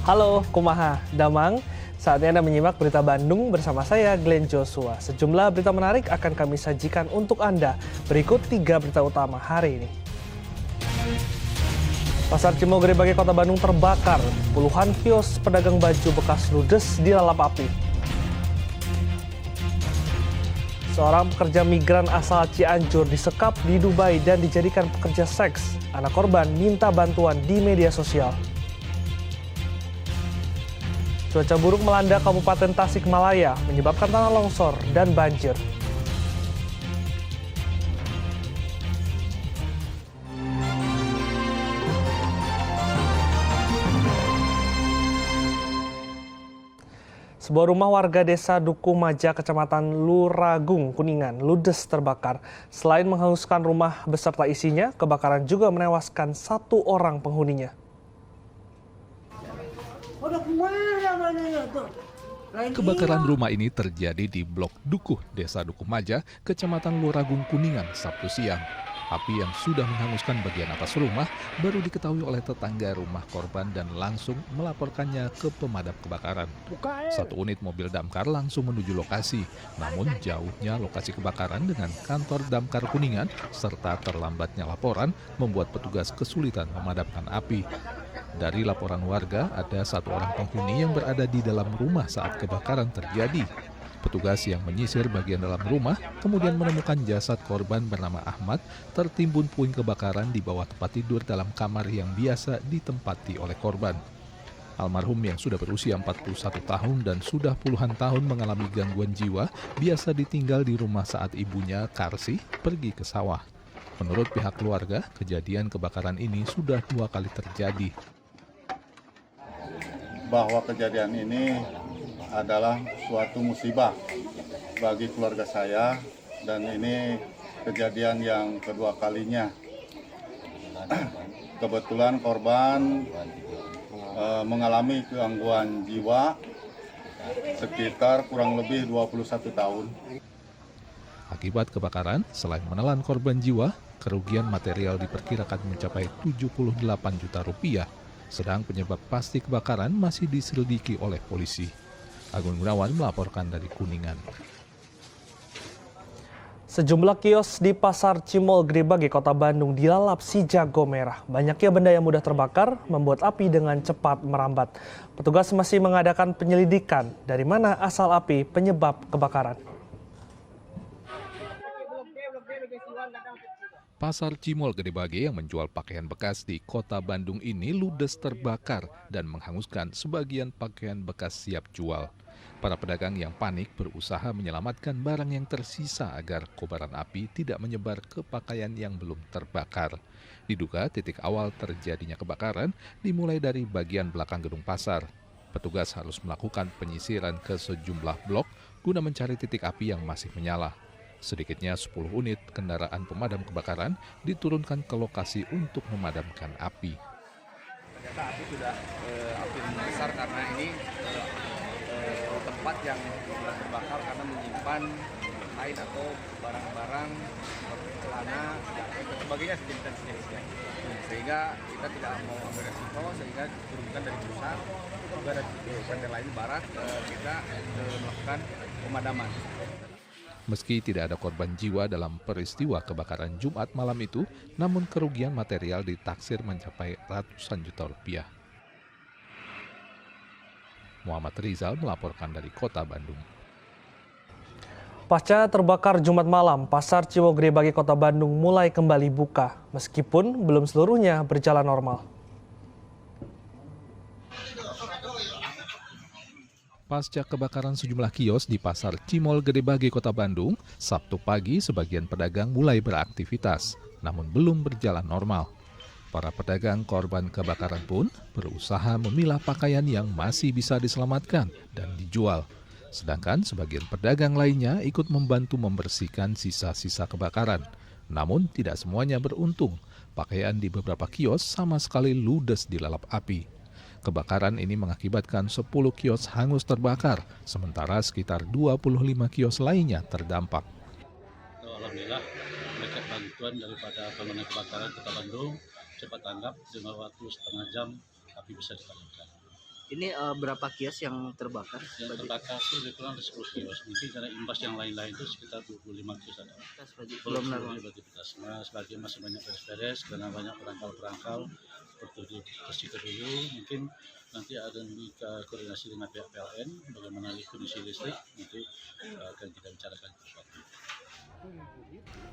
Halo, kumaha, damang. Saatnya Anda menyimak berita Bandung bersama saya, Glenn Joshua. Sejumlah berita menarik akan kami sajikan untuk Anda. Berikut 3 berita utama hari ini. Pasar Cimol Gede Kota Bandung terbakar. Puluhan kios pedagang baju bekas ludes dilalap api. Seorang pekerja migran asal Cianjur disekap di Dubai dan dijadikan pekerja seks. Anak korban minta bantuan di media sosial. Cuaca buruk melanda Kabupaten Tasikmalaya, menyebabkan tanah longsor dan banjir. Sebuah rumah warga desa Duku Maja, Kecamatan Luragung, Kuningan, ludes terbakar. Selain menghanguskan rumah beserta isinya, kebakaran juga menewaskan 1 orang penghuninya. Kebakaran rumah ini terjadi di Blok Dukuh, Desa Dukuh Maja, Kecamatan Luragung, Kuningan, Sabtu siang. Api yang sudah menghanguskan bagian atas rumah baru diketahui oleh tetangga rumah korban dan langsung melaporkannya ke pemadam kebakaran. 1 unit mobil damkar langsung menuju lokasi, namun jauhnya lokasi kebakaran dengan kantor damkar Kuningan serta terlambatnya laporan membuat petugas kesulitan memadamkan api. Dari laporan warga, ada 1 orang penghuni yang berada di dalam rumah saat kebakaran terjadi. Petugas yang menyisir bagian dalam rumah kemudian menemukan jasad korban bernama Ahmad tertimbun puing kebakaran di bawah tempat tidur dalam kamar yang biasa ditempati oleh korban. Almarhum yang sudah berusia 41 tahun dan sudah puluhan tahun mengalami gangguan jiwa biasa ditinggal di rumah saat ibunya, Karsih, pergi ke sawah. Menurut pihak keluarga, kejadian kebakaran ini sudah 2 kali terjadi. Bahwa kejadian ini adalah suatu musibah bagi keluarga saya dan ini kejadian yang kedua kalinya. Kebetulan korban mengalami gangguan jiwa sekitar kurang lebih 21 tahun. Akibat kebakaran, selain menelan korban jiwa, kerugian material diperkirakan mencapai 78 juta rupiah. Sedang penyebab pasti kebakaran masih diselidiki oleh polisi. Agung Gunawan melaporkan dari Kuningan. Sejumlah kios di Pasar Cimol Gede Kota Bandung dilalap si jago merah. Banyaknya benda yang mudah terbakar membuat api dengan cepat merambat. Petugas masih mengadakan penyelidikan dari mana asal api penyebab kebakaran. Pasar Cimol Gede Bage yang menjual pakaian bekas di Kota Bandung ini ludes terbakar dan menghanguskan sebagian pakaian bekas siap jual. Para pedagang yang panik berusaha menyelamatkan barang yang tersisa agar kobaran api tidak menyebar ke pakaian yang belum terbakar. Diduga titik awal terjadinya kebakaran dimulai dari bagian belakang gedung pasar. Petugas harus melakukan penyisiran ke sejumlah blok guna mencari titik api yang masih menyala. Sedikitnya 10 unit kendaraan pemadam kebakaran diturunkan ke lokasi untuk memadamkan api. Ternyata api sudah api membesar karena ini tempat yang sudah terbakar karena menyimpan kain atau barang-barang seperti celana, jaket dan sebagainya sejenis-jenisnya. Sehingga kita tidak mau ambil resiko sehingga diturunkan dari pusat juga dari PT lain barat kita melakukan pemadaman. Meski tidak ada korban jiwa dalam peristiwa kebakaran Jumat malam itu, namun kerugian material ditaksir mencapai ratusan juta rupiah. Muhammad Rizal melaporkan dari Kota Bandung. Pasca terbakar Jumat malam, Pasar Cimol Gede Kota Bandung mulai kembali buka, meskipun belum seluruhnya berjalan normal. Pasca kebakaran sejumlah kios di Pasar Cimol Gede Bage Kota Bandung, Sabtu pagi sebagian pedagang mulai beraktivitas, namun belum berjalan normal. Para pedagang korban kebakaran pun berusaha memilah pakaian yang masih bisa diselamatkan dan dijual. Sedangkan sebagian pedagang lainnya ikut membantu membersihkan sisa-sisa kebakaran. Namun tidak semuanya beruntung, pakaian di beberapa kios sama sekali ludes dilalap api. Kebakaran ini mengakibatkan 10 kios hangus terbakar, sementara sekitar 25 kios lainnya terdampak. Alhamdulillah, berkat bantuan daripada penanganan kebakaran Kota Bandung, cepat tanggap dengan waktu setengah jam api bisa dipadamkan. Ini berapa kios yang terbakar? Yang terbakar itu lebih kurang ada 10 kios. Mungkin karena imbas yang lain-lain itu sekitar 25 kios ada. Belum normal. Beraktivitas. Nah, sebagian masih banyak beres-beres karena banyak perangkal-perangkal seperti bersihkan dulu. Mungkin nanti ada koordinasi dengan pihak PLN bagaimana kondisi listrik nanti akan kita bicarakan sesuatu.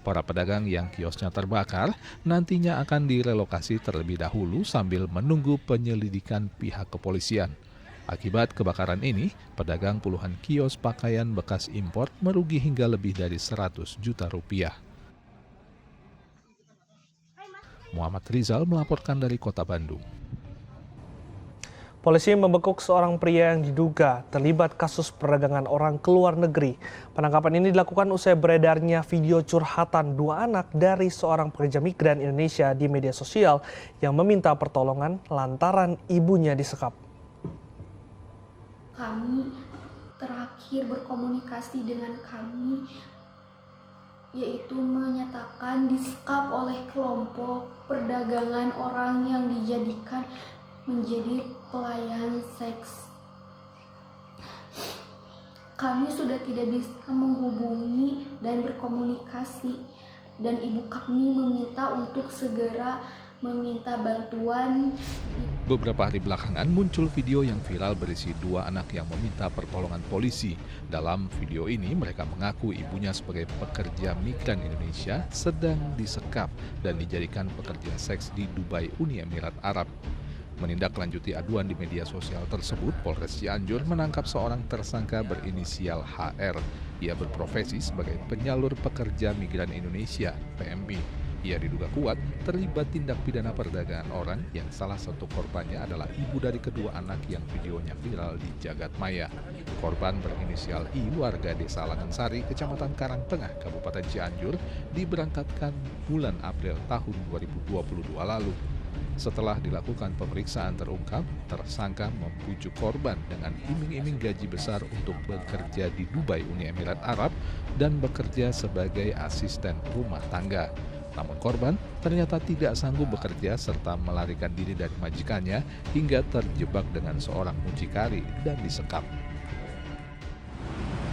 Para pedagang yang kiosnya terbakar nantinya akan direlokasi terlebih dahulu sambil menunggu penyelidikan pihak kepolisian. Akibat kebakaran ini, pedagang puluhan kios pakaian bekas impor merugi hingga lebih dari 100 juta rupiah. Muhammad Rizal melaporkan dari Kota Bandung. Polisi membekuk seorang pria yang diduga terlibat kasus perdagangan orang ke luar negeri. Penangkapan ini dilakukan usai beredarnya video curhatan dua anak dari seorang pekerja migran Indonesia di media sosial yang meminta pertolongan lantaran ibunya disekap. Kami terakhir berkomunikasi dengan kami, yaitu menyatakan disekap oleh kelompok perdagangan orang yang dijadikan menjadi pelayan seks. Kami sudah tidak bisa menghubungi dan berkomunikasi, dan ibu kami meminta untuk segera meminta bantuan. Beberapa hari belakangan muncul video yang viral berisi dua anak yang meminta pertolongan polisi. Dalam video ini mereka mengaku ibunya sebagai pekerja migran Indonesia sedang disekap dan dijadikan pekerja seks di Dubai, Uni Emirat Arab. Menindaklanjuti aduan di media sosial tersebut, Polres Cianjur menangkap seorang tersangka berinisial HR. Ia berprofesi sebagai penyalur pekerja migran Indonesia, PMI. Ia diduga kuat terlibat tindak pidana perdagangan orang yang salah satu korbannya adalah ibu dari kedua anak yang videonya viral di jagat maya. Korban berinisial I, warga desa Langansari, Kecamatan Karangtengah, Kabupaten Cianjur, diberangkatkan bulan April tahun 2022 lalu. Setelah dilakukan pemeriksaan terungkap, tersangka membujuk korban dengan iming-iming gaji besar untuk bekerja di Dubai, Uni Emirat Arab, dan bekerja sebagai asisten rumah tangga. Namun korban ternyata tidak sanggup bekerja serta melarikan diri dari majikannya hingga terjebak dengan seorang mucikari dan disekap.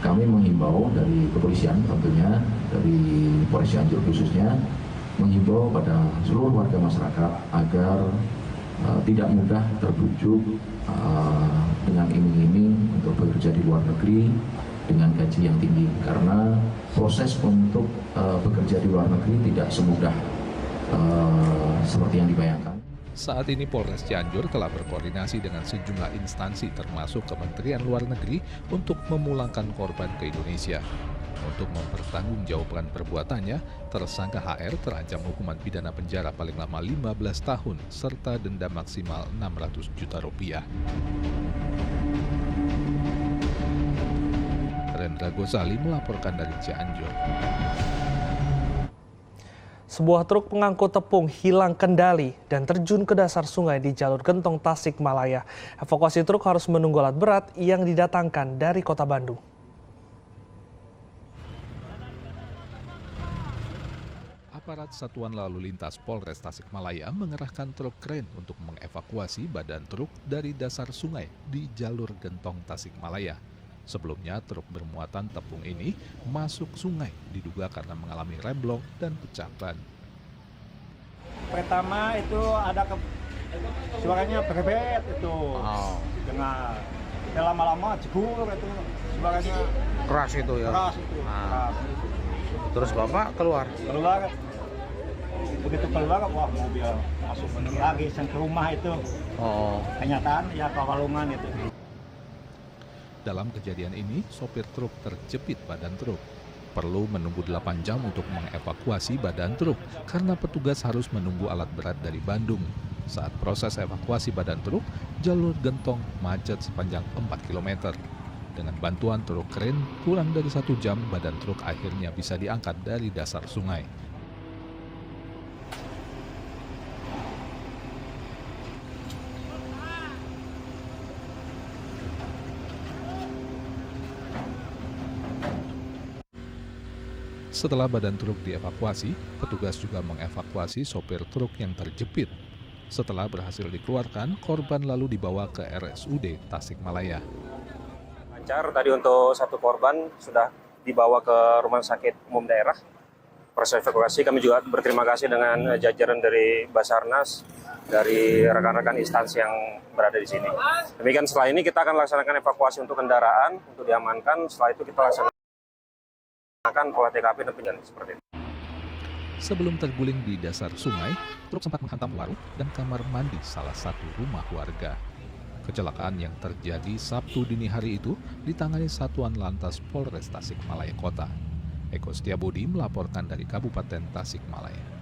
Kami menghimbau dari kepolisian, tentunya dari Polres Cianjur khususnya, menghimbau pada seluruh warga masyarakat agar tidak mudah terbujuk dengan iming-iming untuk bekerja di luar negeri dengan gaji yang tinggi, karena proses untuk bekerja di luar negeri tidak semudah seperti yang dibayangkan. Saat ini Polres Cianjur telah berkoordinasi dengan sejumlah instansi termasuk Kementerian Luar Negeri untuk memulangkan korban ke Indonesia. Untuk mempertanggungjawabkan perbuatannya, tersangka HR terancam hukuman pidana penjara paling lama 15 tahun serta denda maksimal 600 juta rupiah. Rendra Gozali melaporkan dari Cianjur. Sebuah truk pengangkut tepung hilang kendali dan terjun ke dasar sungai di jalur Gentong Tasikmalaya. Evakuasi truk harus menunggu alat berat yang didatangkan dari Kota Bandung. Aparat Satuan Lalu Lintas Polres Tasikmalaya mengerahkan truk kren untuk mengevakuasi badan truk dari dasar sungai di jalur Gentong Tasikmalaya. Sebelumnya truk bermuatan tepung ini masuk sungai diduga karena mengalami remblong dan pecah ban. Pertama itu ada suaranya berbet itu, dengar. Lama-lama jegur itu suaranya Keras itu ya. keras itu. Keras. Terus Bapak keluar. Begitu keluar, wah mobil masuk lagi ke rumah itu. Kenyataan ya kewalungan itu. Dalam kejadian ini, sopir truk terjepit badan truk. Perlu menunggu 8 jam untuk mengevakuasi badan truk karena petugas harus menunggu alat berat dari Bandung. Saat proses evakuasi badan truk, jalur Gentong macet sepanjang 4 km. Dengan bantuan truk kren, kurang dari 1 jam badan truk akhirnya bisa diangkat dari dasar sungai. Setelah badan truk dievakuasi, petugas juga mengevakuasi sopir truk yang terjepit. Setelah berhasil dikeluarkan, korban lalu dibawa ke RSUD Tasikmalaya. Lancar, tadi untuk satu korban sudah dibawa ke Rumah Sakit Umum Daerah. Proses evakuasi kami juga berterima kasih dengan jajaran dari Basarnas, dari rekan-rekan instansi yang berada di sini. Demikian setelah ini kita akan laksanakan evakuasi untuk kendaraan, untuk diamankan. Setelah itu kita laksanakan olah TKP dan penjagaan seperti itu. Sebelum terguling di dasar sungai, truk sempat menghantam warung dan kamar mandi salah satu rumah warga. Kecelakaan yang terjadi Sabtu dini hari itu ditangani Satuan Lantas Polres Tasikmalaya Kota. Eko Setiabudi melaporkan dari Kabupaten Tasikmalaya.